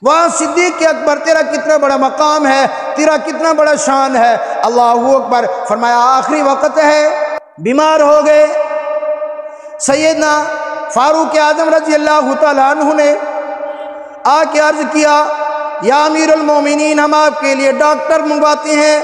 وہاں صدیق اکبر تیرا کتنا بڑا مقام ہے، تیرا کتنا بڑا شان ہے۔ اللہ اکبر۔ فرمایا آخری وقت ہے، بیمار ہو گئے۔ سیدنا فاروق اعظم رضی اللہ تعالیٰ عنہ نے آ کے عرض کیا، یا امیر المومنین، ہم آپ کے لیے ڈاکٹر منگواتے ہیں،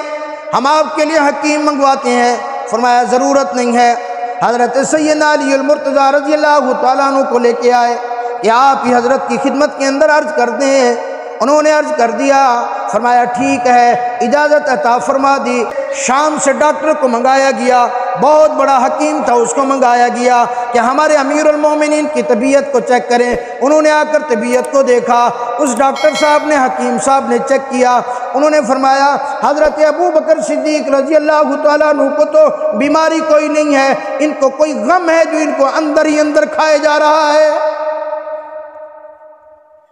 ہم آپ کے لیے حکیم منگواتے ہیں۔ فرمایا ضرورت نہیں ہے۔ حضرت سیدنا علی المرتضیٰ رضی اللہ تعالیٰ عنہ کو لے کے آئے کہ آپ کی حضرت کی خدمت کے اندر عرض کر دیں۔ انہوں نے عرض کر دیا۔ فرمایا ٹھیک ہے، اجازت عطا فرما دی۔ شام سے ڈاکٹر کو منگایا گیا، بہت بڑا حکیم تھا، اس کو منگایا گیا کہ ہمارے امیر المومنین کی طبیعت کو چیک کریں۔ انہوں نے آ کر طبیعت کو دیکھا، اس ڈاکٹر صاحب نے، حکیم صاحب نے چیک کیا۔ انہوں نے فرمایا حضرت ابو بکر صدیق رضی اللہ تعالیٰ عنہ کو تو بیماری کوئی نہیں ہے، ان کو کوئی غم ہے جو ان کو اندر ہی اندر کھائے جا رہا ہے۔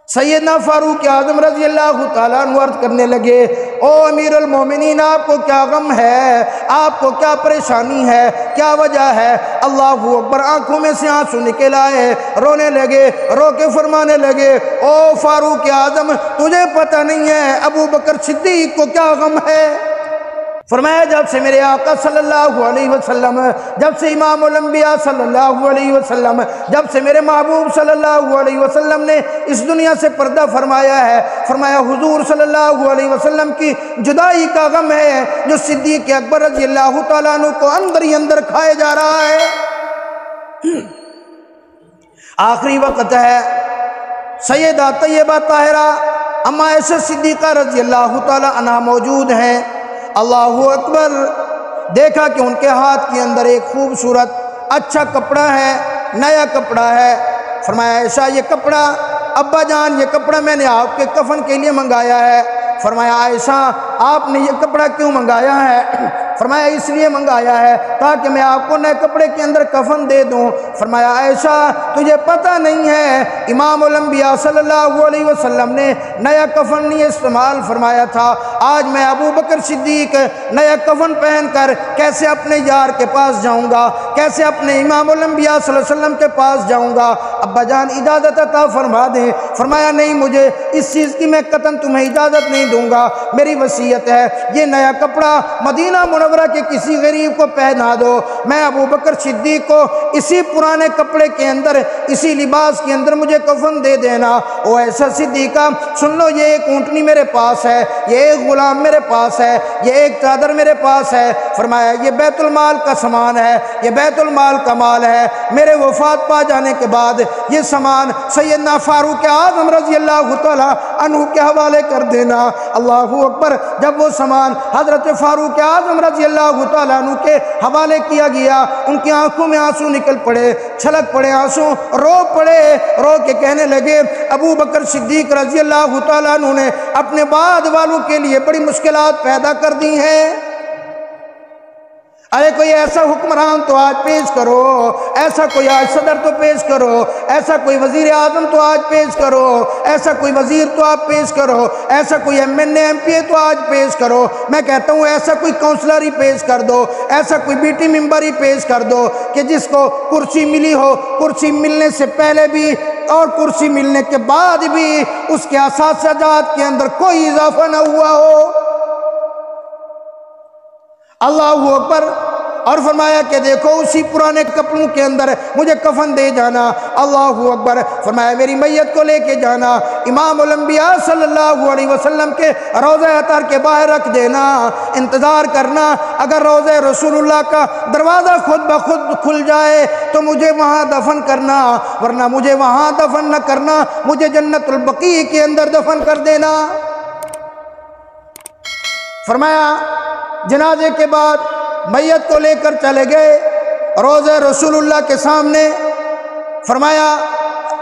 سیدنا فاروق اعظم رضی اللہ تعالیٰ عنہ عرض کرنے لگے، او امیر المومنین، آپ کو کیا غم ہے؟ آپ کو کیا پریشانی ہے؟ کیا وجہ ہے؟ اللہ اکبر۔ آنکھوں میں سے آنسو نکل آئے، رونے لگے، رو کے فرمانے لگے، او فاروق اعظم، تجھے پتہ نہیں ہے ابو بکر صدیق کو کیا غم ہے؟ فرمایا جب سے میرے آقا صلی اللہ علیہ وسلم، جب سے امام الانبیاء صلی اللہ علیہ وسلم، جب سے میرے محبوب صلی اللہ علیہ وسلم نے اس دنیا سے پردہ فرمایا ہے، فرمایا حضور صلی اللہ علیہ وسلم کی جدائی کا غم ہے جو صدیق اکبر رضی اللہ تعالیٰ عنہ کو اندر ہی اندر کھائے جا رہا ہے۔ آخری وقت ہے، سیدہ طیبہ طاہرہ اما عائشہ صدیقہ رضی اللہ تعالیٰ عنہ موجود ہیں۔ اللہ اکبر۔ دیکھا کہ ان کے ہاتھ کے اندر ایک خوبصورت اچھا کپڑا ہے، نیا کپڑا ہے۔ فرمایا عائشہ یہ کپڑا، ابا جان یہ کپڑا میں نے آپ کے کفن کے لیے منگایا ہے۔ فرمایا عائشہ آپ نے یہ کپڑا کیوں منگایا ہے؟ فرمایا اس لیے منگایا ہے تاکہ میں آپ کو نئے کپڑے کے اندر کفن دے دوں۔ فرمایا عائشہ تجھے پتہ نہیں ہے امام الانبیاء صلی اللہ علیہ وسلم نے نیا کفن نہیں استعمال فرمایا تھا۔ آج میں ابو بکر صدیق نیا کفن پہن کر کیسے اپنے یار کے پاس جاؤں گا، کیسے اپنے امام الانبیاء صلی اللہ علیہ وسلم کے پاس جاؤں گا؟ ابا جان اجازت عطا فرما دیں۔ فرمایا نہیں، مجھے اس چیز کی میں قطعاً تمہیں اجازت نہیں دوں گا، میری وصیت ہے یہ نیا کپڑا مدینہ منورہ کے کسی غریب کو پہنا دو۔ میں ابو بکر صدیق کو اسی پرانے کپڑے کے اندر، اسی لباس کے اندر مجھے کفن دے دینا۔ او ایسا صدیقہ سن لو، یہ ایک اونٹنی میرے پاس ہے، یہ ایک غلام میرے پاس ہے، یہ ایک چادر میرے پاس ہے۔ فرمایا یہ بیت المال کا سامان ہے، یہ بیت المال کا مال ہے، میرے وفات پا جانے کے بعد یہ سامان سیدنا فاروق اعظم رضی اللہ تعالیٰ عنہ کے حوالے کر دینا۔ اللہ اکبر۔ جب وہ سامان حضرت فاروق اعظم رضی اللہ تعالیٰ عنہ کے حوالے کیا گیا، ان کی آنکھوں میں آنسو نکل پڑے، چھلک پڑے آنسو، رو پڑے، رو کے کہنے لگے ابو بکر صدیق رضی اللہ تعالیٰ عنہ نے اپنے بعد والوں کے لیے بڑی مشکلات پیدا کر دی ہیں۔ ارے کوئی ایسا حکمران تو آج پیش کرو، ایسا کوئی آج صدر تو پیش کرو، ایسا کوئی وزیر اعظم تو آج پیش کرو، ایسا کوئی وزیر تو آپ پیش کرو، ایسا کوئی M N A M P A تو آج پیش کرو۔ میں کہتا ہوں ایسا کوئی کونسلر ہی پیش کر دو، ایسا کوئی بی ٹی ممبر ہی پیش کر دو کہ جس کو کرسی ملی ہو، کرسی ملنے سے پہلے بھی اور کرسی ملنے کے بعد بھی اس کے اساسیات کے اندر کوئی اضافہ نہ ہوا ہو۔ اللہ اکبر۔ اور فرمایا کہ دیکھو اسی پرانے کپڑوں کے اندر مجھے کفن دے جانا۔ اللہ اکبر۔ فرمایا میری میت کو لے کے جانا، امام الانبیاء صلی اللہ علیہ وسلم کے روضہ اطہر کے باہر رکھ دینا، انتظار کرنا، اگر روضہ رسول اللہ کا دروازہ خود بخود کھل جائے تو مجھے وہاں دفن کرنا، ورنہ مجھے وہاں دفن نہ کرنا، مجھے جنت البقیع کے اندر دفن کر دینا۔ فرمایا جنازے کے بعد میت کو لے کر چلے گئے روضہ رسول اللہ کے سامنے۔ فرمایا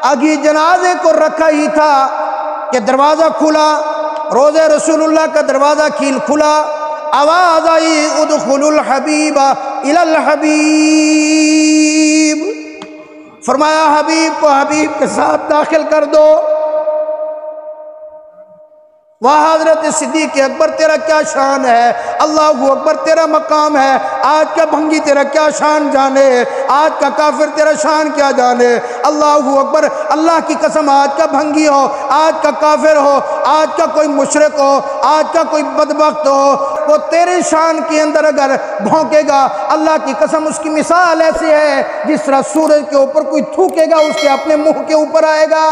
آگے جنازے کو رکھا ہی تھا کہ دروازہ کھلا، روضہ رسول اللہ کا دروازہ کھلا، آواز آئی ادخلوا الحبیب الی الحبیب۔ فرمایا حبیب کو حبیب کے ساتھ داخل کر دو۔ واہ حضرت صدیق اکبر تیرا کیا شان ہے، اللہ اکبر تیرا مقام ہے، آج کا بھنگی تیرا کیا شان جانے، آج کا کافر تیرا شان کیا جانے، اللہ اکبر، اللہ کی قسم آج کا بھنگی ہو، آج کا کافر ہو، آج کا کوئی مشرک ہو، آج کا کوئی بدبخت ہو، وہ تیرے شان کے اندر اگر بھونکے گا، اللہ کی قسم اس کی مثال ایسی ہے جس طرح سورج کے اوپر کوئی تھوکے گا اس کے اپنے منہ کے اوپر آئے گا۔